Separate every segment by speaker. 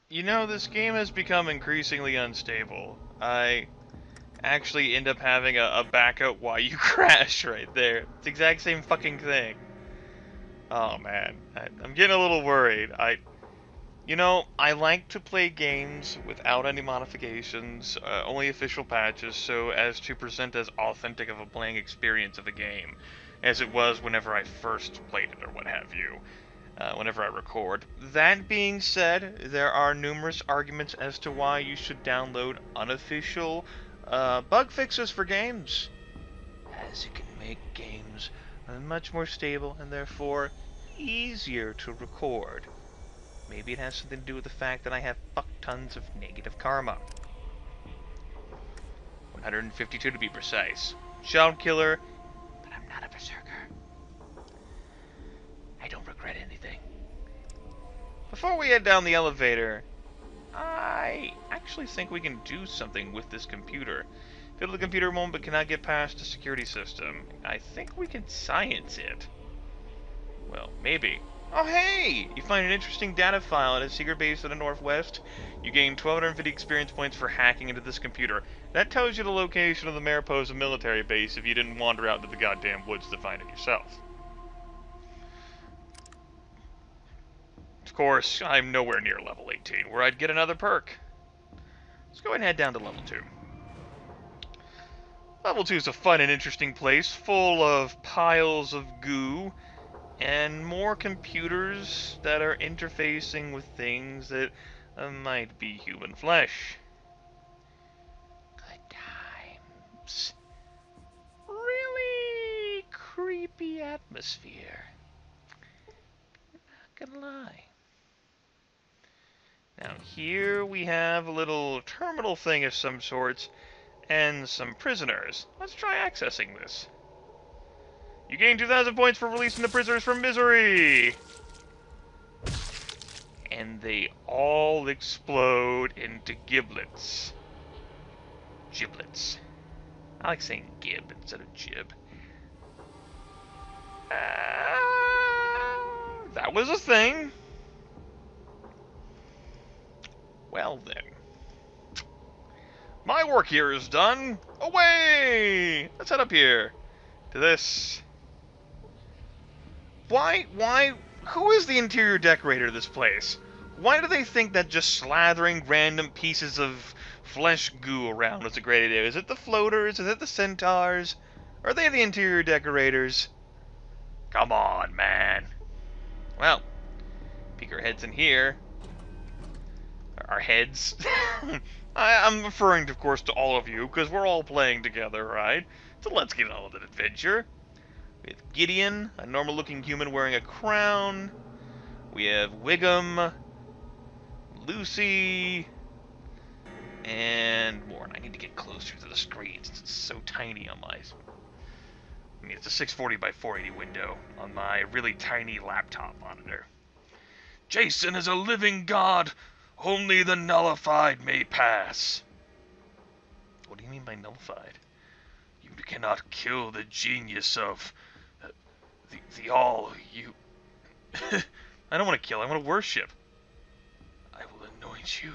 Speaker 1: You know, this game has become increasingly unstable. I actually end up having a backup while you crash right there. It's the exact same fucking thing. Oh man, I'm getting a little worried. I like to play games without any modifications, only official patches, so as to present as authentic of a playing experience of a game as it was whenever I first played it or what have you. Whenever I record. That being said, there are numerous arguments as to why you should download unofficial bug fixes for games, as it can make games much more stable and therefore easier to record. Maybe it has something to do with the fact that I have fuck tons of negative karma. 152 to be precise. Child killer, but I'm not a berserker. I don't regret anything. Before we head down the elevator, I actually think we can do something with this computer. Fiddle the computer moment but cannot get past the security system. I think we can science it. Well, maybe. Oh hey! You find an interesting data file at a secret base in the northwest. You gain 1,250 experience points for hacking into this computer. That tells you the location of the Mariposa military base if you didn't wander out into the goddamn woods to find it yourself. Of course, I'm nowhere near level 18, where I'd get another perk. Let's go ahead and head down to level 2. Level 2 is a fun and interesting place, full of piles of goo, and more computers that are interfacing with things that might be human flesh. Good times. Really creepy atmosphere. Not gonna lie. Now here we have a little terminal thing of some sorts, and some prisoners. Let's try accessing this. You gain 2,000 points for releasing the prisoners from misery! And they all explode into giblets. Giblets. I like saying gib instead of jib. That was a thing. Well then. My work here is done. Away! Let's head up here to this. Why, who is the interior decorator of this place? Why do they think that just slathering random pieces of flesh goo around is a great idea? Is it the floaters? Is it the centaurs? Are they the interior decorators? Come on, man. Well, peek our heads in here. Our heads. I'm referring, of course, to all of you, because we're all playing together, right? So let's get on with an adventure. We have Gideon, a normal-looking human wearing a crown. We have Wiggum, Lucy, and Warren. I need to get closer to the screen since it's so tiny on my... I mean, it's a 640 by 480 window on my really tiny laptop monitor. Jason is a living god. Only the nullified may pass. What do you mean by nullified? You cannot kill the genius of the all. You. I don't want to kill. I want to worship. I will anoint you.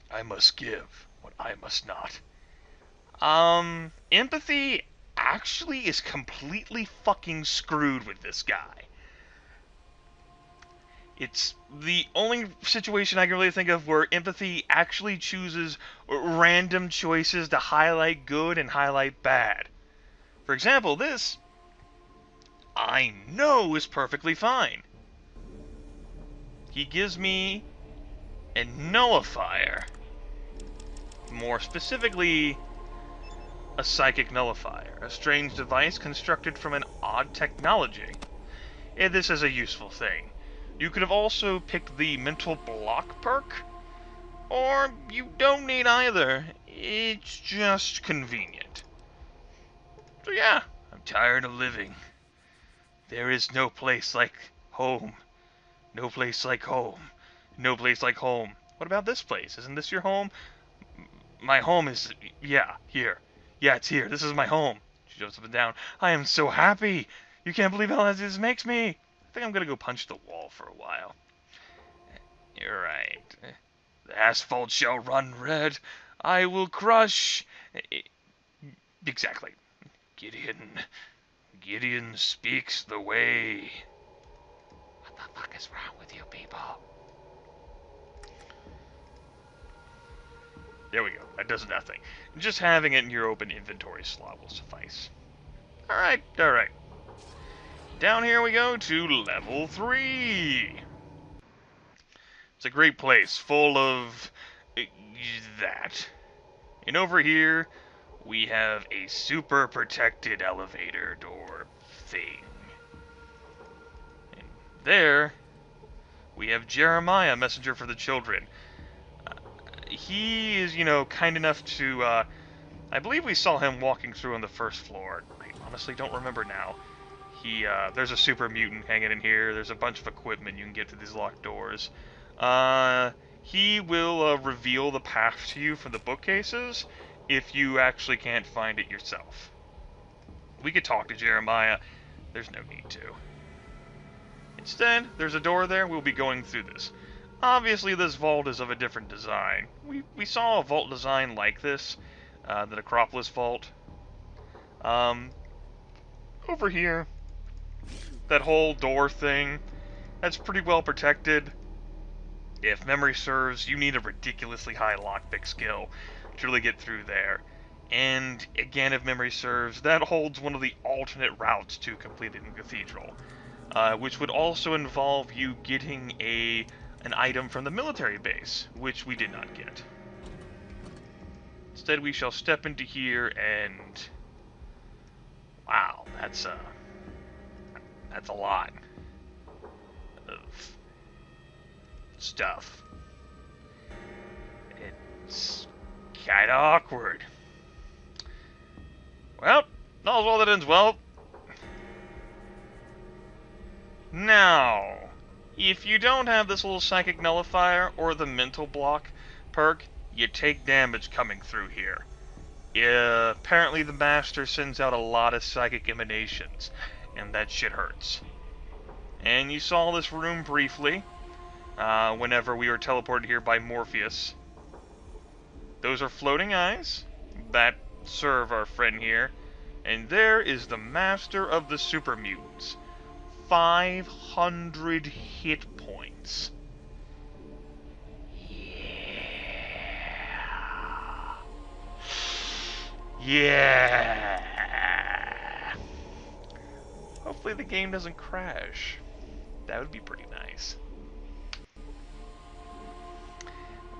Speaker 1: I must give what I must not. Empathy actually is completely fucking screwed with this guy. It's the only situation I can really think of where empathy actually chooses random choices to highlight good and highlight bad. For example, this, I know is perfectly fine. He gives me a nullifier. More specifically, a psychic nullifier, a strange device constructed from an odd technology. And this is a useful thing. You could have also picked the mental block perk, or you don't need either. It's just convenient. So yeah, I'm tired of living. There is no place like home. No place like home. No place like home. What about this place? Isn't this your home? My home is, yeah, here. Yeah, it's here. This is my home. She jumps up and down. I am so happy. You can't believe how this makes me. I think I'm gonna go punch the wall for a while. The asphalt shall run red. I will crush. Exactly. Gideon. Gideon speaks the way. What the fuck is wrong with you people? There we go. That does nothing. Just having it in your open inventory slot will suffice. Alright, alright. Down here we go to level 3. It's a great place, full of that. And over here, we have a super protected elevator door thing. And there, we have Jeremiah, messenger for the children. He is, kind enough to, I believe we saw him walking through on the first floor. I honestly don't remember now. There's a super mutant hanging in here. There's a bunch of equipment you can get through these locked doors. He will reveal the path to you from the bookcases if you actually can't find it yourself. We could talk to Jeremiah. There's no need to. Instead, there's a door there. We'll be going through this. Obviously, this vault is of a different design. We saw a vault design like this, the Necropolis Vault. Over here, that whole door thing, that's pretty well protected. If memory serves, you need a ridiculously high lockpick skill to really get through there. And again, if memory serves, that holds one of the alternate routes to completing the Cathedral, which would also involve you getting an item from the military base, which we did not get. Instead, we shall step into here and... Wow, that's a lot of stuff. It's kinda awkward. Well, all's well that ends well. Now, if you don't have this little psychic nullifier or the mental block perk, you take damage coming through here. Apparently the Master sends out a lot of psychic emanations, and that shit hurts. And you saw this room briefly, whenever we were teleported here by Morpheus. Those are floating eyes that serve our friend here. And there is the Master of the Super Mutants. 500 hit points. Yeah. Hopefully the game doesn't crash. That would be pretty nice.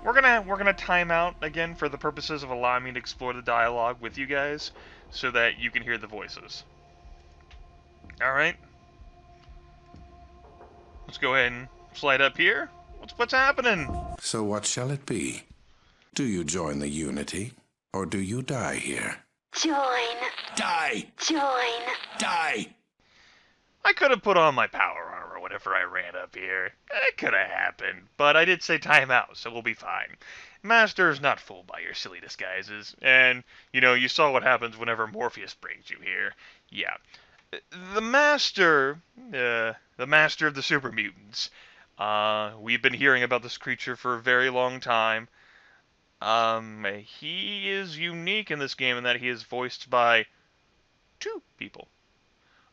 Speaker 1: We're gonna time out again for the purposes of allowing me to explore the dialogue with you guys, so that you can hear the voices. All right. Let's go ahead and slide up here. What's happening?
Speaker 2: So what shall it be? Do you join the Unity, or do you die here?
Speaker 3: Join.
Speaker 2: Die!
Speaker 3: Join.
Speaker 2: Die!
Speaker 1: I could have put on my power armor whenever I ran up here. It could have happened, but I did say time out, so we'll be fine. Master is not fooled by your silly disguises, and, you saw what happens whenever Morpheus brings you here. Yeah. The Master of the Super Mutants, we've been hearing about this creature for a very long time. He is unique in this game in that he is voiced by 2 people.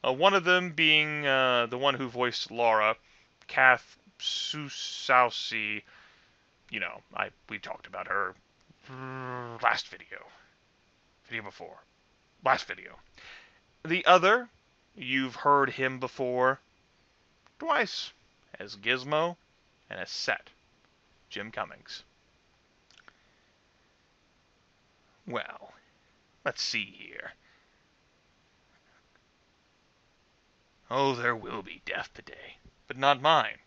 Speaker 1: One of them being the one who voiced Laura, Kath Susausi. We talked about her last video. Last video. The other, you've heard him before twice, as Gizmo and as Set, Jim Cummings. Well, let's see here. Oh, there will be death today, but not mine.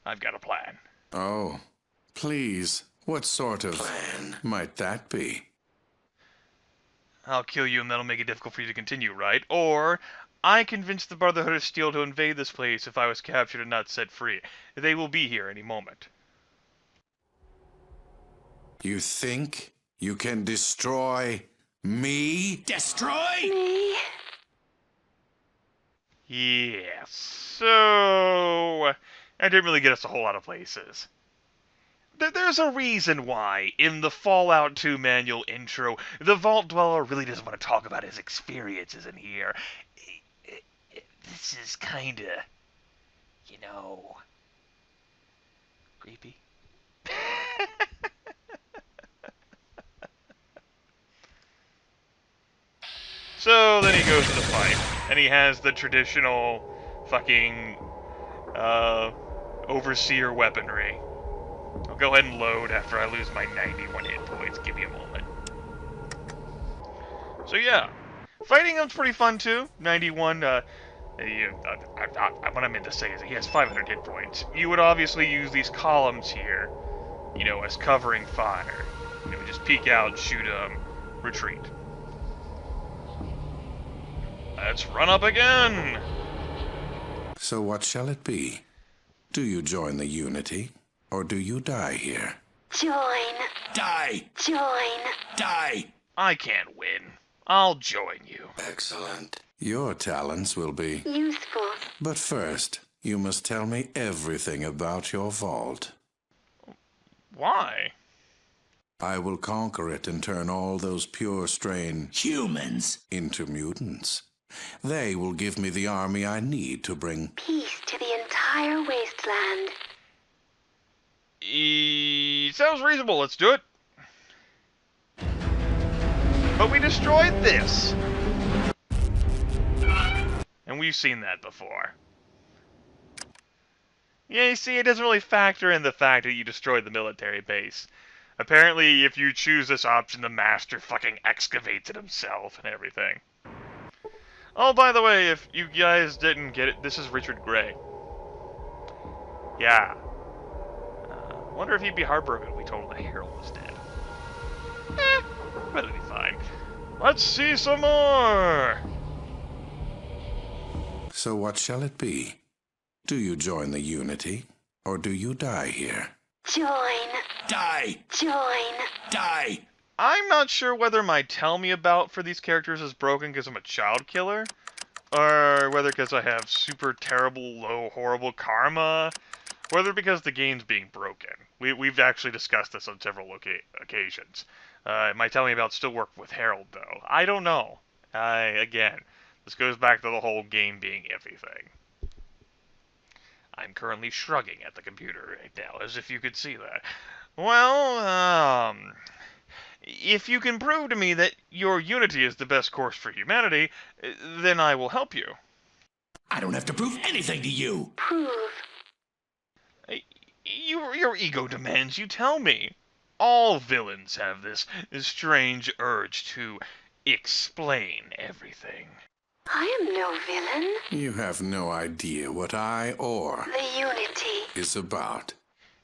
Speaker 1: I've got a plan.
Speaker 2: Oh, please, what sort of plan might that be?
Speaker 1: I'll kill you and that'll make it difficult for you to continue, right? Or, I convinced the Brotherhood of Steel to invade this place if I was captured and not set free. They will be here any moment.
Speaker 2: You think you can destroy me? Destroy?
Speaker 3: Me.
Speaker 1: Yes. So, that didn't really get us a whole lot of places. There's a reason why, in the Fallout 2 manual intro, the Vault Dweller really doesn't want to talk about his experiences in here. This is kinda, you know, creepy. So then he goes to the fight, and he has the traditional fucking overseer weaponry. I'll go ahead and load after I lose my 91 hit points. Give me a moment. So yeah, fighting him's pretty fun too. 91. What I meant to say is he has 500 hit points. You would obviously use these columns here, you know, as covering fire. You know, just peek out, shoot him, retreat. Let's run up again!
Speaker 2: So what shall it be? Do you join the Unity, or do you die here?
Speaker 3: Join.
Speaker 2: Die!
Speaker 3: Join.
Speaker 2: Die!
Speaker 1: I can't win. I'll join you.
Speaker 2: Excellent. Your talents will be
Speaker 3: Useful.
Speaker 2: But first, you must tell me everything about your vault.
Speaker 1: Why?
Speaker 2: I will conquer it and turn all those pure strain humans into mutants. They will give me the army I need to bring
Speaker 3: Peace to the entire wasteland.
Speaker 1: Sounds reasonable. Let's do it. But we destroyed this. And we've seen that before. Yeah, you see, it doesn't really factor in the fact that you destroyed the military base. Apparently, if you choose this option, the Master fucking excavates it himself and everything. Oh, by the way, if you guys didn't get it, this is Richard Gray. Yeah. Wonder if he'd be heartbroken if we told him that Harold was dead. But it'll be fine. Let's see some more!
Speaker 2: So what shall it be? Do you join the Unity, or do you die here?
Speaker 3: Join.
Speaker 2: Die!
Speaker 3: Join.
Speaker 2: Die!
Speaker 1: I'm not sure whether my tell me about for these characters is broken because I'm a child killer, or whether because I have super terrible, low, horrible karma, whether because the game's being broken. We've actually discussed this on several occasions. My tell me about still work with Harold, though. I don't know. Again, this goes back to the whole game being everything. I'm currently shrugging at the computer right now, as if you could see that. Well, if you can prove to me that your Unity is the best course for humanity, then I will help you.
Speaker 2: I don't have to prove anything to you!
Speaker 3: Prove.
Speaker 1: Your ego demands you tell me. All villains have this strange urge to explain everything.
Speaker 3: I am no villain.
Speaker 2: You have no idea what I or
Speaker 3: The Unity.
Speaker 2: is about.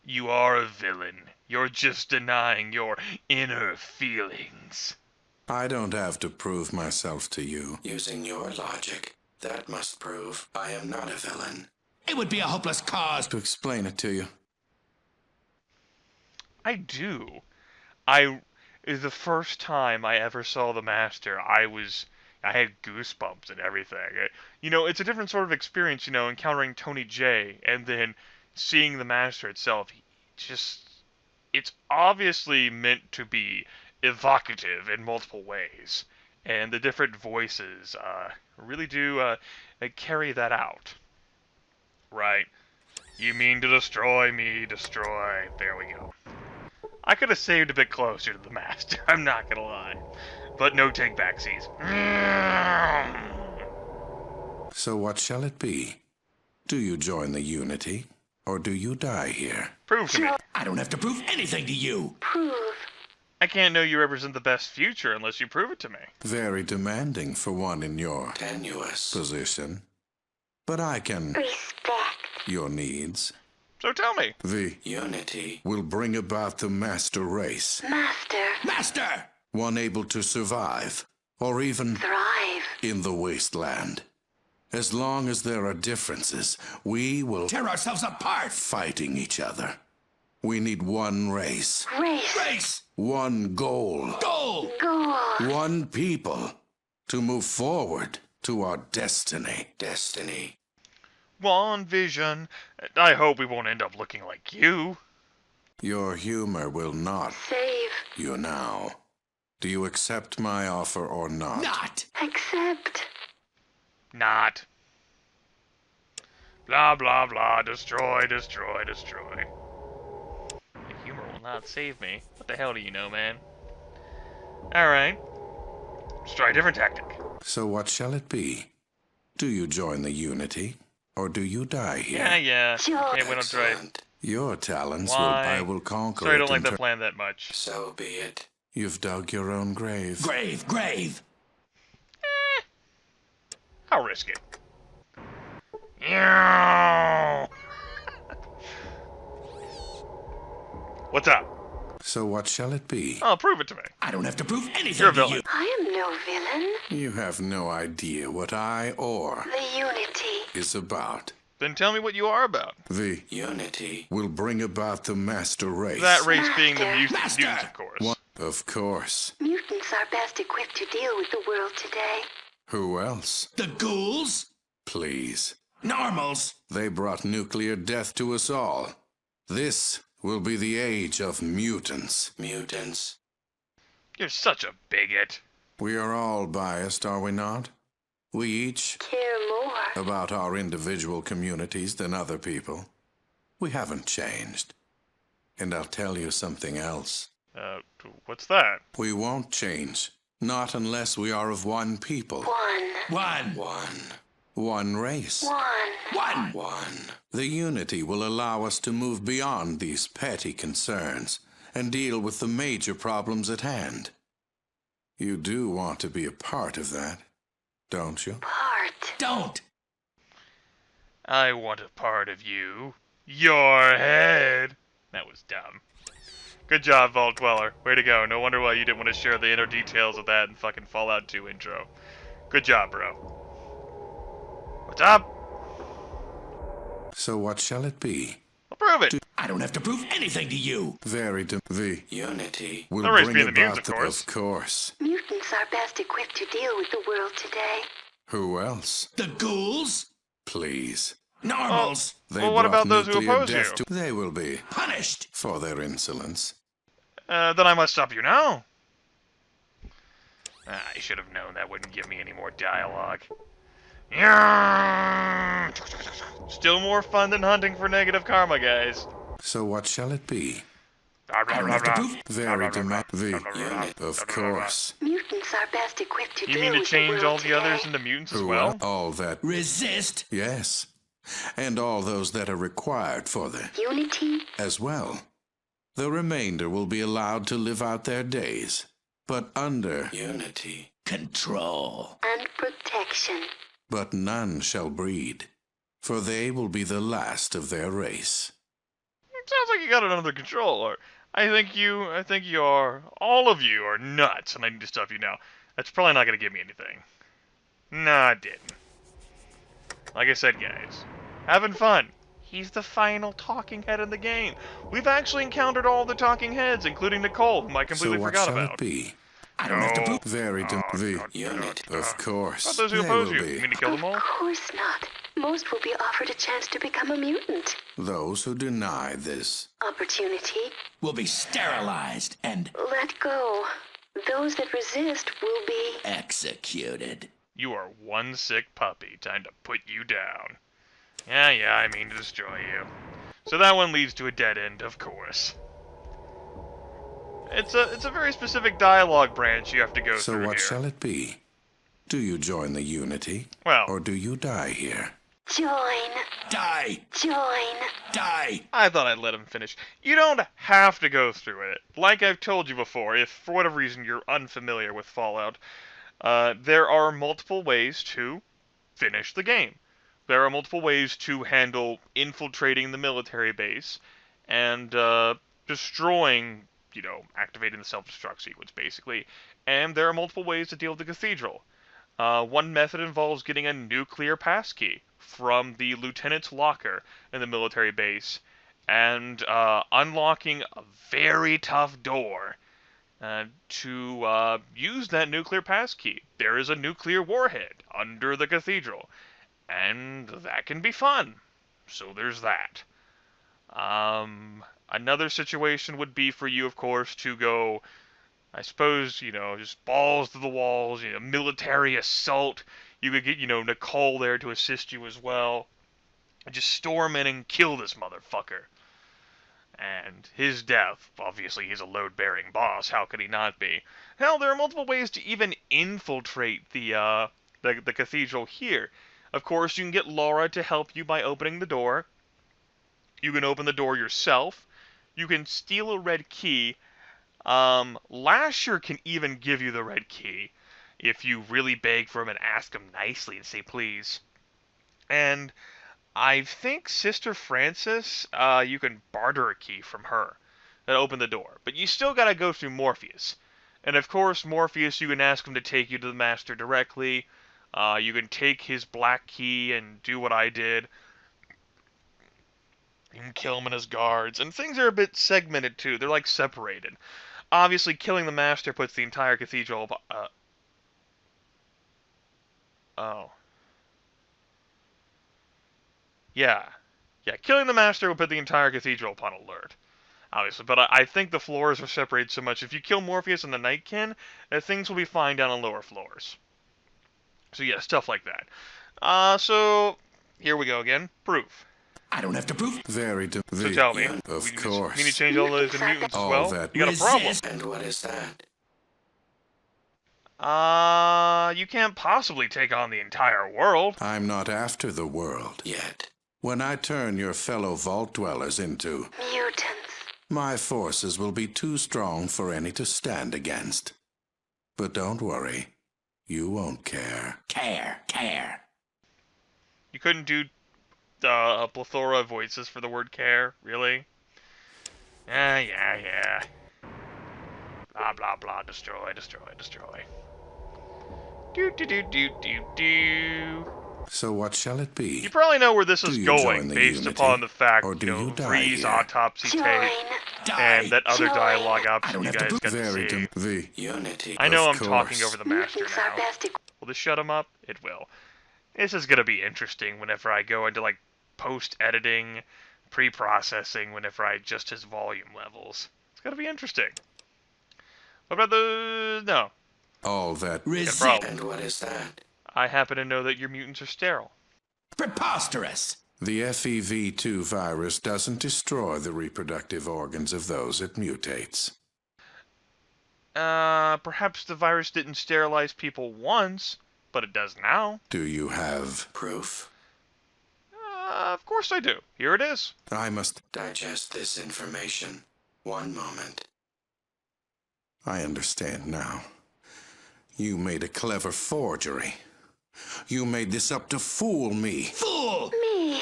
Speaker 1: You are a villain. You're just denying your inner feelings.
Speaker 2: I don't have to prove myself to you. Using your logic, that must prove I am not a villain. It would be a hopeless cause to explain it to you.
Speaker 1: I do. The first time I ever saw the Master, I had goosebumps and everything. You know, it's a different sort of experience, you know, encountering Tony J and then seeing the Master itself. It's obviously meant to be evocative in multiple ways. And the different voices really do carry that out. Right. You mean to destroy me, destroy. There we go. I could have saved a bit closer to the Master, I'm not gonna lie. But no take-backsies.
Speaker 2: So what shall it be? Do you join the Unity, or do you die here?
Speaker 1: Prove to me.
Speaker 2: I don't have to prove anything to you!
Speaker 3: Prove.
Speaker 1: I can't know you represent the best future unless you prove it to me.
Speaker 2: Very demanding for one in your tenuous position. But I can
Speaker 3: Respect.
Speaker 2: your needs.
Speaker 1: So tell me.
Speaker 2: The Unity will bring about the Master race.
Speaker 3: Master.
Speaker 2: Master! One able to survive, or even
Speaker 3: Thrive.
Speaker 2: in the wasteland. As long as there are differences, we will tear ourselves apart fighting each other. We need one race.
Speaker 3: Race.
Speaker 2: One goal.
Speaker 3: Goal.
Speaker 2: One people to move forward to our destiny.
Speaker 1: One vision. I hope we won't end up looking like you.
Speaker 2: Your humor will not
Speaker 3: Save.
Speaker 2: you now. Do you accept my offer or not?
Speaker 3: Not. Accept.
Speaker 1: Not. Blah, blah, blah. Destroy, destroy, destroy. The humor will not save me. What the hell do you know, man? Alright. Let's try a different tactic.
Speaker 2: So what shall it be? Do you join the Unity, or do you die here?
Speaker 1: Yeah.
Speaker 3: Sure.
Speaker 1: Okay, we don't try.
Speaker 2: Excellent. Your talents
Speaker 1: Why?
Speaker 2: I will conquer
Speaker 1: Sorry, I
Speaker 2: it
Speaker 1: don't like
Speaker 2: and
Speaker 1: that plan that much.
Speaker 2: So be it. You've dug your own grave.
Speaker 3: Grave.
Speaker 1: I'll risk it. Yeah. What's up?
Speaker 2: So what shall it be?
Speaker 1: Oh, prove it to me.
Speaker 3: I don't have to prove anything
Speaker 1: You're a
Speaker 3: to
Speaker 1: villain.
Speaker 3: you.
Speaker 4: I am no villain.
Speaker 2: You have no idea what I or
Speaker 4: The Unity.
Speaker 2: is about.
Speaker 1: Then tell me what you are about.
Speaker 2: The Unity will bring about the master race.
Speaker 1: That race being the
Speaker 3: Master.
Speaker 1: mutants, of course.
Speaker 2: Of course.
Speaker 4: Mutants are best equipped to deal with the world today.
Speaker 2: Who else?
Speaker 3: The ghouls?
Speaker 2: Please.
Speaker 3: Normals?
Speaker 2: They brought nuclear death to us all. This will be the age of mutants. Mutants.
Speaker 1: You're such a bigot.
Speaker 2: We are all biased, are we not? We each
Speaker 4: Care more.
Speaker 2: about our individual communities than other people. We haven't changed. And I'll tell you something else.
Speaker 1: What's that?
Speaker 2: We won't change. Not unless we are of one people.
Speaker 3: One.
Speaker 2: One race.
Speaker 3: One.
Speaker 2: The Unity will allow us to move beyond these petty concerns and deal with the major problems at hand. You do want to be a part of that, don't you?
Speaker 4: Part.
Speaker 3: Don't.
Speaker 1: I want a part of you. Your head. That was dumb. Good job, Vault Dweller. Way to go. No wonder why you didn't want to share the inner details of that in fucking Fallout 2 intro. Good job, bro. What's up?
Speaker 2: So what shall it be?
Speaker 1: I'll prove it.
Speaker 3: I don't have to prove anything to you.
Speaker 2: The Unity will
Speaker 1: The race
Speaker 2: bring
Speaker 1: being the
Speaker 2: about
Speaker 1: mutants, of course.
Speaker 2: Of course.
Speaker 4: Mutants are best equipped to deal with the world today.
Speaker 2: Who else?
Speaker 3: The ghouls?
Speaker 2: Please.
Speaker 3: Normals?
Speaker 1: Well, what
Speaker 2: brought
Speaker 1: about those who
Speaker 2: nuclear
Speaker 1: oppose
Speaker 2: death
Speaker 1: you?
Speaker 2: They will be,
Speaker 3: Punished.
Speaker 2: for their insolence.
Speaker 1: Then I must stop you now. I should have known that wouldn't give me any more dialogue. Yeah. Still more fun than hunting for negative karma, guys.
Speaker 2: So what shall it be?
Speaker 3: I don't have to prove.
Speaker 2: Very demanding. Of course.
Speaker 4: Mutants are best equipped to
Speaker 1: You
Speaker 4: deal
Speaker 1: mean to
Speaker 4: with
Speaker 1: change
Speaker 4: the
Speaker 1: all
Speaker 4: world
Speaker 1: the others
Speaker 4: today.
Speaker 1: into mutants as
Speaker 2: Who
Speaker 1: well?
Speaker 2: all that.
Speaker 3: Resist.
Speaker 2: Yes. And all those that are required for the
Speaker 4: Unity.
Speaker 2: as well. The remainder will be allowed to live out their days, but under Unity.
Speaker 3: Control.
Speaker 4: And protection.
Speaker 2: But none shall breed, for they will be the last of their race.
Speaker 1: It sounds like you got it under control. Or I think you are, all of you are nuts, and I need to stop you now. That's probably not going to give me anything. Nah, it didn't. Like I said, guys, having fun. He's the final talking head in the game. We've actually encountered all the talking heads, including Nicole, whom I completely
Speaker 2: So what
Speaker 1: forgot
Speaker 2: shall
Speaker 1: about.
Speaker 2: it be?
Speaker 3: I don't have to prove.
Speaker 2: Very the unit, of course.
Speaker 1: About those who
Speaker 2: They
Speaker 1: oppose
Speaker 2: will
Speaker 1: you.
Speaker 2: be
Speaker 1: You mean to kill them all?
Speaker 4: Of course not. Most will be offered a chance to become a mutant.
Speaker 2: those who deny this.
Speaker 4: Opportunity.
Speaker 3: Will be sterilized and
Speaker 4: Let go. Those that resist will be...
Speaker 3: executed.
Speaker 1: You are one sick puppy. Time to put you down. Yeah, I mean to destroy you. So that one leads to a dead end, of course. It's a very specific dialogue branch you have to go
Speaker 2: So
Speaker 1: through
Speaker 2: what
Speaker 1: here.
Speaker 2: shall it be? Do you join the Unity,
Speaker 1: Well,
Speaker 2: or do you die here?
Speaker 4: Join.
Speaker 3: Die.
Speaker 4: Join.
Speaker 3: Die.
Speaker 1: I thought I'd let him finish. You don't have to go through it. Like I've told you before, if for whatever reason you're unfamiliar with Fallout, there are multiple ways to finish the game. There are multiple ways to handle infiltrating the military base and destroying, activating the self-destruct sequence, basically. And there are multiple ways to deal with the Cathedral. One method involves getting a nuclear passkey from the lieutenant's locker in the military base and unlocking a very tough door to use that nuclear passkey. There is a nuclear warhead under the Cathedral, and that can be fun. So there's that. Another situation would be for you, of course, to go, I suppose, just balls to the walls, military assault. You could get, Nicole there to assist you as well. And just storm in and kill this motherfucker. And his death, obviously he's a load-bearing boss, how could he not be? Hell, there are multiple ways to even infiltrate the cathedral here. Of course, you can get Laura to help you by opening the door. You can open the door yourself. You can steal a red key. Lasher can even give you the red key if you really beg for him and ask him nicely and say please. And I think Sister Francis, you can barter a key from her and open the door. But you still gotta go through Morpheus. And of course, Morpheus, you can ask him to take you to the Master directly. You can take his black key and do what I did. You can kill him and his guards. And things are a bit segmented too. They're like separated. Obviously, killing the Master puts the entire cathedral... Oh. Yeah, killing the Master will put the entire cathedral upon alert, obviously, but I think the floors are separated so much. If you kill Morpheus and the Nightkin, things will be fine down on lower floors. So yeah, stuff like that. So, here we go again. Proof.
Speaker 3: I don't have to prove.
Speaker 1: So tell me,
Speaker 2: of course.
Speaker 1: We need to change all those to mutants as
Speaker 2: All
Speaker 1: well?
Speaker 2: that
Speaker 1: You got a problem.
Speaker 3: resist.
Speaker 2: And what is that?
Speaker 1: You can't possibly take on the entire world.
Speaker 2: I'm not after the world yet. When I turn your fellow vault dwellers into
Speaker 4: Mutants.
Speaker 2: my forces will be too strong for any to stand against. But don't worry, you won't care.
Speaker 3: Care.
Speaker 1: You couldn't do a plethora of voices for the word care, really? Yeah. Blah, blah, blah, destroy. Do.
Speaker 2: So what shall it be?
Speaker 1: You probably know where this
Speaker 2: Do
Speaker 1: is
Speaker 2: you
Speaker 1: going,
Speaker 2: join the
Speaker 1: based
Speaker 2: Unity,
Speaker 1: upon the fact,
Speaker 2: or do you die
Speaker 1: Vree's
Speaker 2: here?
Speaker 1: autopsy
Speaker 4: Join.
Speaker 1: tape, and that other
Speaker 4: Join.
Speaker 1: dialogue
Speaker 3: I
Speaker 1: option
Speaker 3: don't
Speaker 1: you
Speaker 3: have to
Speaker 1: guys
Speaker 3: prove
Speaker 1: got to see.
Speaker 2: The Unity.
Speaker 1: I know I'm
Speaker 2: of
Speaker 1: talking
Speaker 2: course.
Speaker 1: over the Master
Speaker 4: Mutants are
Speaker 1: now.
Speaker 4: best
Speaker 1: Will this shut him up? It will. This is gonna be interesting whenever I go into, like, post-editing, pre-processing, whenever I adjust his volume levels. It's gonna be interesting. What about the... No.
Speaker 2: All that.
Speaker 3: Resist.
Speaker 1: problem.
Speaker 2: And what is that?
Speaker 1: I happen to know that your mutants are sterile.
Speaker 3: Preposterous.
Speaker 2: The FEV2 virus doesn't destroy the reproductive organs of those it mutates.
Speaker 1: Perhaps the virus didn't sterilize people once, but it does now.
Speaker 2: Do you have proof?
Speaker 1: Of course I do. Here it is.
Speaker 2: I must digest this information. One moment. I understand now. You made a clever forgery. You made this up to fool me.
Speaker 3: Fool.
Speaker 4: Me.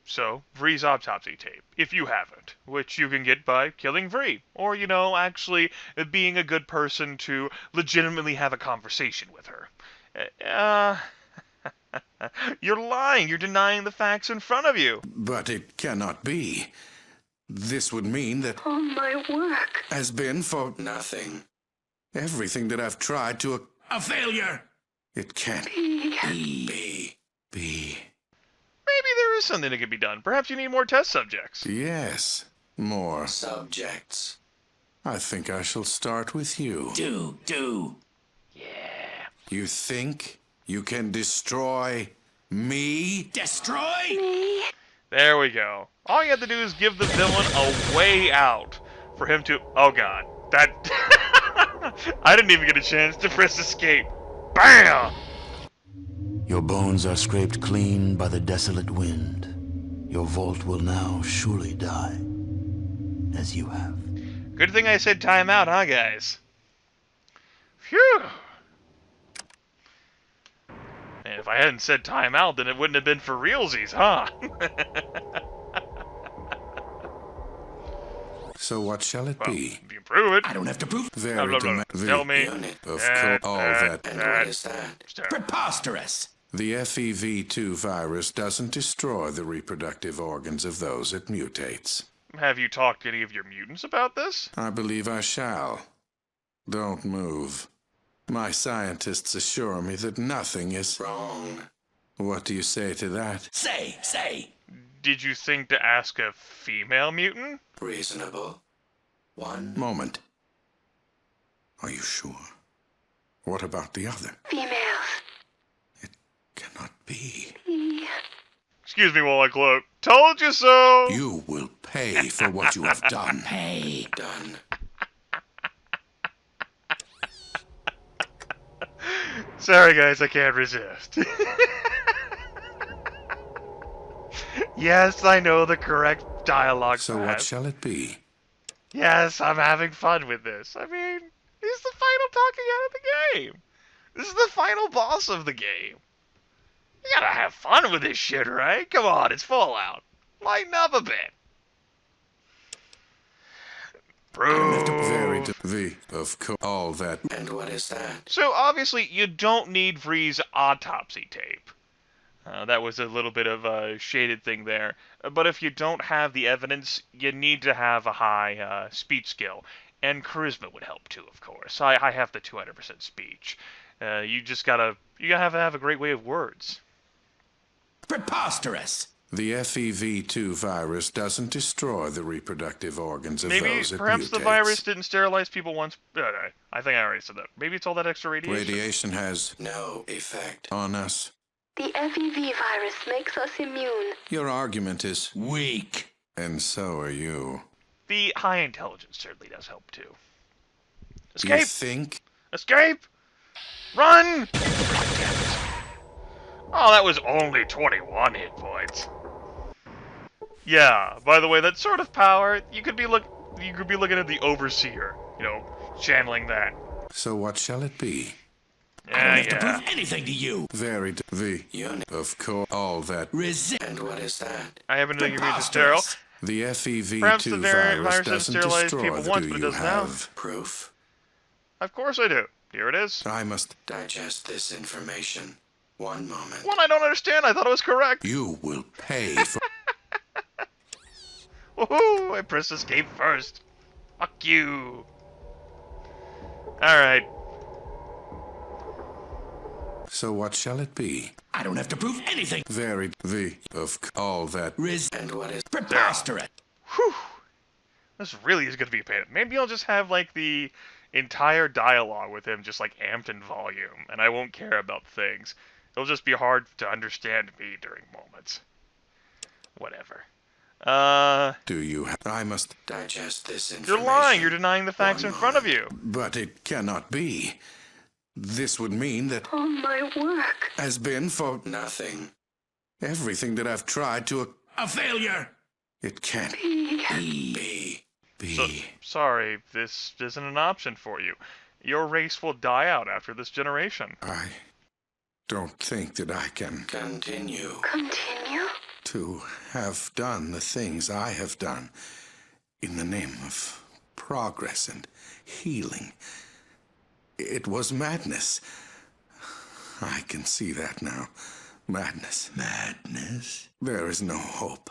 Speaker 1: So, Vree's autopsy tape, if you haven't, which you can get by killing Vree, or, actually being a good person to legitimately have a conversation with her. You're lying. You're denying the facts in front of you.
Speaker 2: But it cannot be. This would mean that
Speaker 4: All my work.
Speaker 2: has been for nothing. Everything that I've tried to...
Speaker 3: A failure.
Speaker 2: It can't
Speaker 4: Be.
Speaker 2: be.
Speaker 1: Maybe there is something that can be done. Perhaps you need more test subjects.
Speaker 2: Yes, more subjects. I think I shall start with you.
Speaker 3: Do.
Speaker 2: You think you can destroy me?
Speaker 3: Destroy.
Speaker 4: Me.
Speaker 1: There we go. All you have to do is give the villain a way out for him to... Oh, God. That... I didn't even get a chance to press escape. Bam!
Speaker 5: Your bones are scraped clean by the desolate wind. Your vault will now surely die, as you have.
Speaker 1: Good thing I said time out, huh, guys? Phew! And if I hadn't said time out, then it wouldn't have been for realsies, huh?
Speaker 2: So what shall it
Speaker 1: Well,
Speaker 2: be?
Speaker 1: if you prove it.
Speaker 3: I don't have to prove.
Speaker 2: Very
Speaker 1: blah, blah. Tell me.
Speaker 2: Unit of
Speaker 1: That,
Speaker 2: all
Speaker 1: that,
Speaker 2: that.
Speaker 1: and what is
Speaker 2: that?
Speaker 3: Preposterous.
Speaker 2: The FEV2 virus doesn't destroy the reproductive organs of those it mutates.
Speaker 1: Have you talked to any of your mutants about this?
Speaker 2: I believe I shall. Don't move. My scientists assure me that nothing is wrong. What do you say to that?
Speaker 3: Say.
Speaker 1: Did you think to ask a female mutant?
Speaker 2: Reasonable. One moment. Are you sure? What about the other?
Speaker 4: Females.
Speaker 2: Cannot be.
Speaker 1: Excuse me while I gloat. Told you so!
Speaker 2: You will pay for what you have done.
Speaker 3: Hey.
Speaker 2: Done.
Speaker 1: Sorry guys, I can't resist. Yes, I know the correct dialogue
Speaker 2: So what
Speaker 1: path.
Speaker 2: shall it be?
Speaker 1: Yes, I'm having fun with this. I mean, he's the final talking head of the game. This is the final boss of the game. You gotta have fun with this shit, right? Come on, it's Fallout. Lighten up a bit.
Speaker 2: Very
Speaker 1: Proof.
Speaker 2: of course. All that. And what is that?
Speaker 1: So obviously, you don't need Vree's autopsy tape. That was a little bit of a shaded thing there. But if you don't have the evidence, you need to have a high speech skill. And charisma would help too, of course. I have the 200% speech. You gotta have a great way of words.
Speaker 3: Preposterous.
Speaker 2: The FEV2 virus doesn't destroy the reproductive organs of
Speaker 1: Maybe
Speaker 2: those it
Speaker 1: perhaps the
Speaker 2: mutates.
Speaker 1: virus didn't sterilize people once. I think I already said that. Maybe it's all that extra radiation.
Speaker 2: Radiation has no effect on us.
Speaker 4: The FEV virus makes us immune.
Speaker 2: Your argument is
Speaker 3: Weak.
Speaker 2: and so are you.
Speaker 1: The high intelligence certainly does help too.
Speaker 2: You
Speaker 1: Escape!
Speaker 2: think?
Speaker 1: Escape! Run! Oh, that was only 21 hit points. Yeah, by the way, that sort of power, you could be looking at the Overseer, channeling that.
Speaker 2: So what shall it be?
Speaker 3: I don't have to
Speaker 1: Yeah.
Speaker 3: prove anything to you.
Speaker 2: Very the unit of course. All that.
Speaker 3: Resist.
Speaker 2: And what is that?
Speaker 1: I happen to think you're being sterile.
Speaker 3: Preposterous.
Speaker 2: The FEV2
Speaker 1: Perhaps the
Speaker 2: virus
Speaker 1: virus doesn't
Speaker 2: doesn't
Speaker 1: sterilize
Speaker 2: destroy
Speaker 1: people
Speaker 2: the
Speaker 1: once,
Speaker 2: do
Speaker 1: but it
Speaker 2: you
Speaker 1: does now.
Speaker 2: have proof?
Speaker 1: Of course I do. Here it is.
Speaker 2: I must digest this information. One moment.
Speaker 1: One I don't understand. I thought it was correct.
Speaker 2: You will pay for.
Speaker 1: Woohoo! I pressed escape first. Fuck you. Alright.
Speaker 2: So what shall it be?
Speaker 3: I don't have to prove anything.
Speaker 2: Very of all that.
Speaker 3: And what is preposterous?
Speaker 1: Whew. This really is going to be a pain. Maybe I'll just have, the entire dialogue with him just, amped in volume, and I won't care about things. It'll just be hard to understand me during moments. Whatever.
Speaker 2: Do you? I must digest this
Speaker 1: You're
Speaker 2: information.
Speaker 1: lying. You're denying the facts in front of you.
Speaker 2: But it cannot be. This would mean that
Speaker 4: All my work.
Speaker 2: has been for nothing. Everything that I've tried to.
Speaker 3: A failure.
Speaker 2: It can't
Speaker 3: E.
Speaker 2: be.
Speaker 1: Sorry, this isn't an option for you. Your race will die out after this generation.
Speaker 2: I don't think that I can continue
Speaker 4: Continue?
Speaker 2: to have done the things I have done in the name of progress and healing. It was madness. I can see that now. Madness. Madness? There is no hope.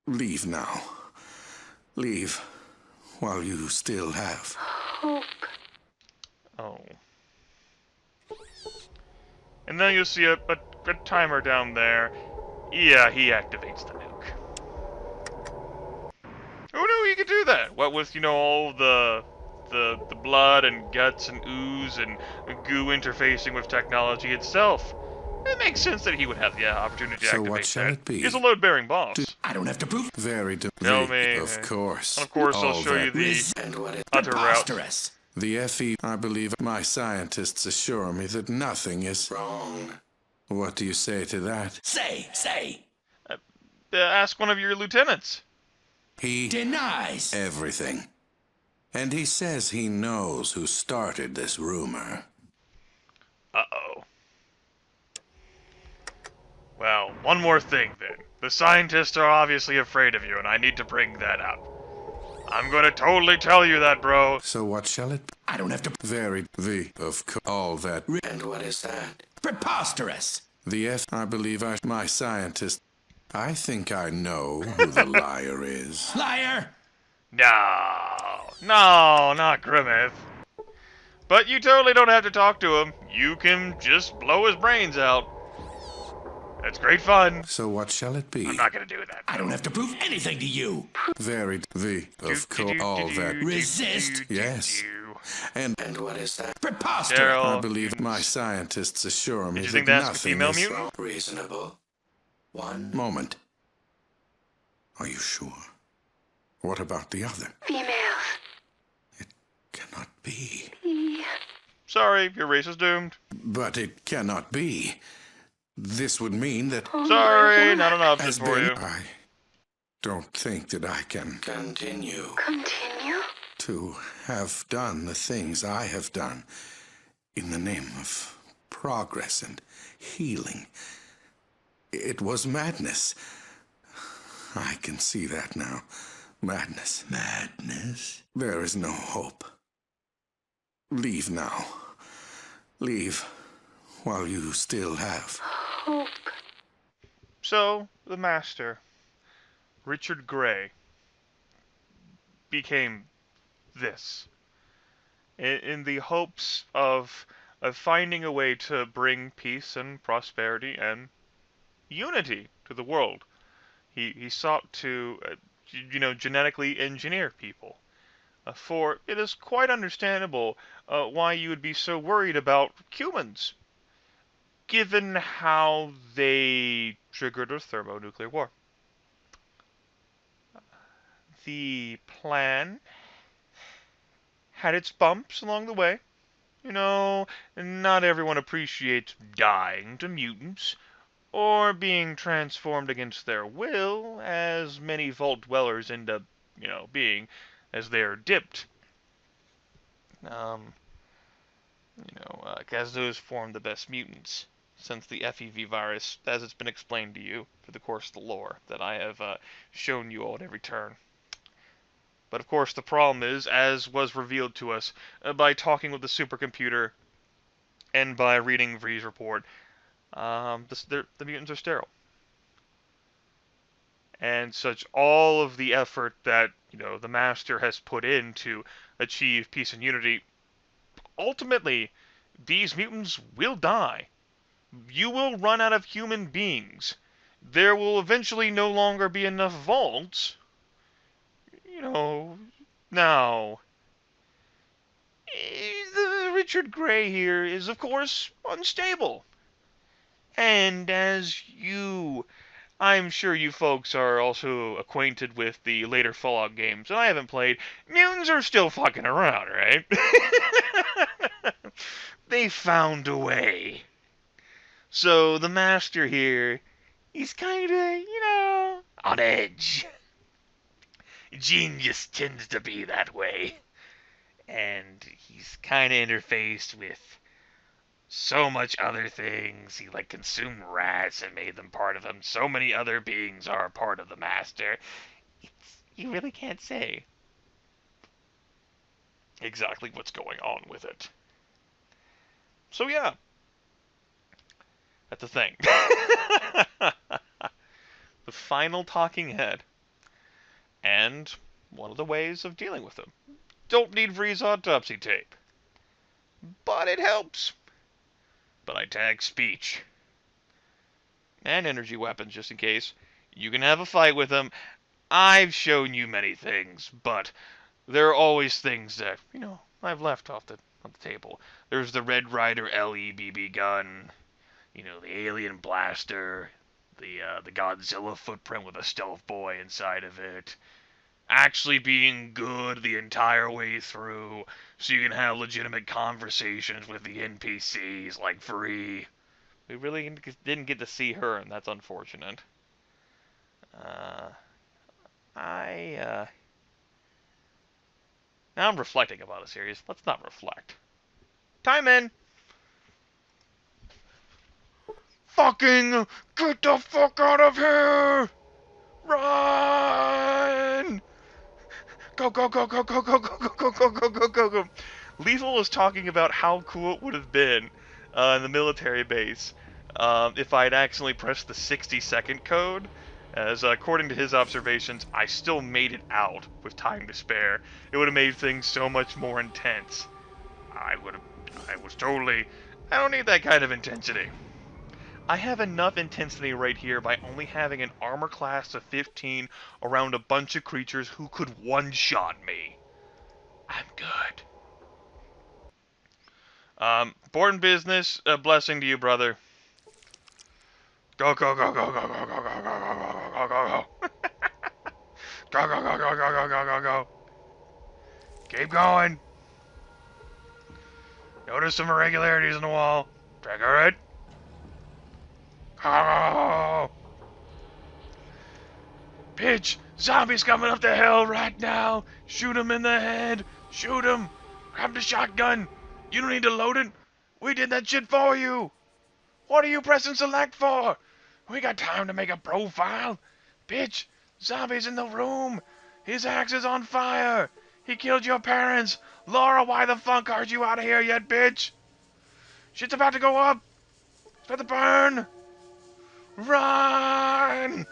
Speaker 2: Leave now. Leave while you still have.
Speaker 4: Hope.
Speaker 1: Oh. And then you'll see a timer down there. Yeah, he activates the nuke. Who knew he could do that? What with, all the blood and guts and ooze and goo interfacing with technology itself. It makes sense that he would have the opportunity to
Speaker 2: So
Speaker 1: activate
Speaker 2: what shall
Speaker 1: that.
Speaker 2: it be?
Speaker 1: He's a load-bearing boss.
Speaker 3: I don't have to prove.
Speaker 2: Very
Speaker 1: Tell me.
Speaker 2: of course.
Speaker 1: And of course, I'll
Speaker 2: All
Speaker 1: show you
Speaker 2: that.
Speaker 1: the
Speaker 2: And what it
Speaker 1: other route.
Speaker 3: Preposterous.
Speaker 2: The FE, I believe my scientists assure me that nothing is wrong. What do you say to that?
Speaker 3: Say.
Speaker 1: Ask one of your lieutenants.
Speaker 2: He
Speaker 3: Denies.
Speaker 2: everything. And he says he knows who started this rumor.
Speaker 1: Uh-oh. Well, one more thing then. The scientists are obviously afraid of you, and I need to bring that up. I'm gonna totally tell you that, bro.
Speaker 2: So what shall it be?
Speaker 3: I don't have to.
Speaker 2: Very all that. And what is that?
Speaker 3: Preposterous.
Speaker 2: The I believe my scientist. I think I know who the liar is.
Speaker 3: Liar.
Speaker 1: No, not Grimith. But you totally don't have to talk to him. You can just blow his brains out. That's great fun.
Speaker 2: So what shall it be?
Speaker 1: I'm not gonna do that.
Speaker 3: I don't have to prove anything to you.
Speaker 2: Very of course, all that.
Speaker 3: Resist.
Speaker 2: Yes. And what is that?
Speaker 3: Preposterous.
Speaker 1: Daryl.
Speaker 2: I believe my scientists assure me
Speaker 1: Did you
Speaker 2: that
Speaker 1: think that's a
Speaker 2: nothing
Speaker 1: female
Speaker 2: is
Speaker 1: mutant?
Speaker 2: reasonable. One moment. Are you sure? What about the other?
Speaker 4: Females.
Speaker 2: Cannot be.
Speaker 1: Sorry, your race is doomed.
Speaker 2: But it cannot be. This would mean that
Speaker 1: Sorry, not an option
Speaker 2: has
Speaker 1: for
Speaker 2: been.
Speaker 1: you.
Speaker 2: I don't think that I can continue
Speaker 4: Continue?
Speaker 2: to have done the things I have done in the name of progress and healing. It was madness. I can see that now. Madness. Madness? There is no hope. Leave now. Leave while you still have.
Speaker 4: Hope.
Speaker 1: So, the Master, Richard Gray, became this. In the hopes of finding a way to bring peace and prosperity and unity to the world. He sought to, genetically engineer people. For it is quite understandable why you would be so worried about humans, given how they triggered a thermonuclear war. The plan had its bumps along the way. Not everyone appreciates dying to mutants, or being transformed against their will, as many Vault dwellers end up, being, as they are dipped. As those form the best mutants, since the FEV virus, as it's been explained to you through the course of the lore that I have shown you all at every turn. But of course, the problem is, as was revealed to us by talking with the supercomputer and by reading Vree's report, the mutants are sterile. And such all of the effort that, the Master has put in to achieve peace and unity, ultimately, these mutants will die. You will run out of human beings. There will eventually no longer be enough vaults. Now, the Richard Gray here is, of course, unstable. And as I'm sure you folks are also acquainted with the later Fallout games that I haven't played, mutants are still fucking around, right? They found a way. So the Master here, he's kinda, on edge. Genius tends to be that way. And he's kinda interfaced with so much other things. He consumed rats and made them part of him. So many other beings are a part of the Master. You really can't say exactly what's going on with it. So yeah, that's the thing. The final talking head, and one of the ways of dealing with him. Don't need Vree's autopsy tape, but it helps. But I tag speech and energy weapons just in case. You can have a fight with him. I've shown you many things, but there are always things that, I've left off the table. There's the Red Ryder LE BB gun, the alien blaster, the Godzilla footprint with a stealth boy inside of it. Actually being good the entire way through, so you can have legitimate conversations with the NPCs like Vree. We really didn't get to see her, and that's unfortunate. Now I'm reflecting about a series. Let's not reflect. Time in! Fucking get the fuck out of here! Run! Go, go, go, go, go, go, go, go, go, go, go, go, go. Lethal was talking about how cool it would have been in the military base if I had accidentally pressed the 60-second code. As according to his observations, I still made it out with time to spare. It would have made things so much more intense. I don't need that kind of intensity. I have enough intensity right here by only having an armor class of 15 around a bunch of creatures who could one-shot me. I'm good. Important business. A blessing to you, brother. Go, go, go, go, go, go, go, go, go, go, go, go, go, go. Go, go, go, go, go, go, go, go, go. Keep going. Notice some irregularities in the wall. Trigger it. Go. Pitch! Zombies coming up the hill right now! Shoot him in the head! Shoot him! Grab the shotgun! You don't need to load it! We did that shit for you! What are you pressing select for? We got time to make a profile! Bitch! Zombies in the room! His axe is on fire! He killed your parents! Laura, why the fuck aren't you out of here yet, bitch? Shit's about to go up! It's about to burn! Run!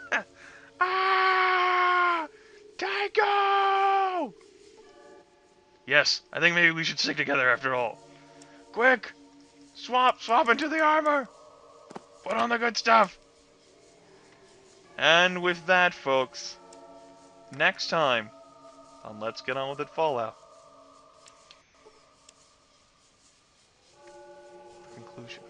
Speaker 1: Ah! Tycho! Yes, I think maybe we should stick together after all. Quick! Swap into the armor! Put on the good stuff! And with that, folks, next time on Let's Get On With It Fallout. Conclusion.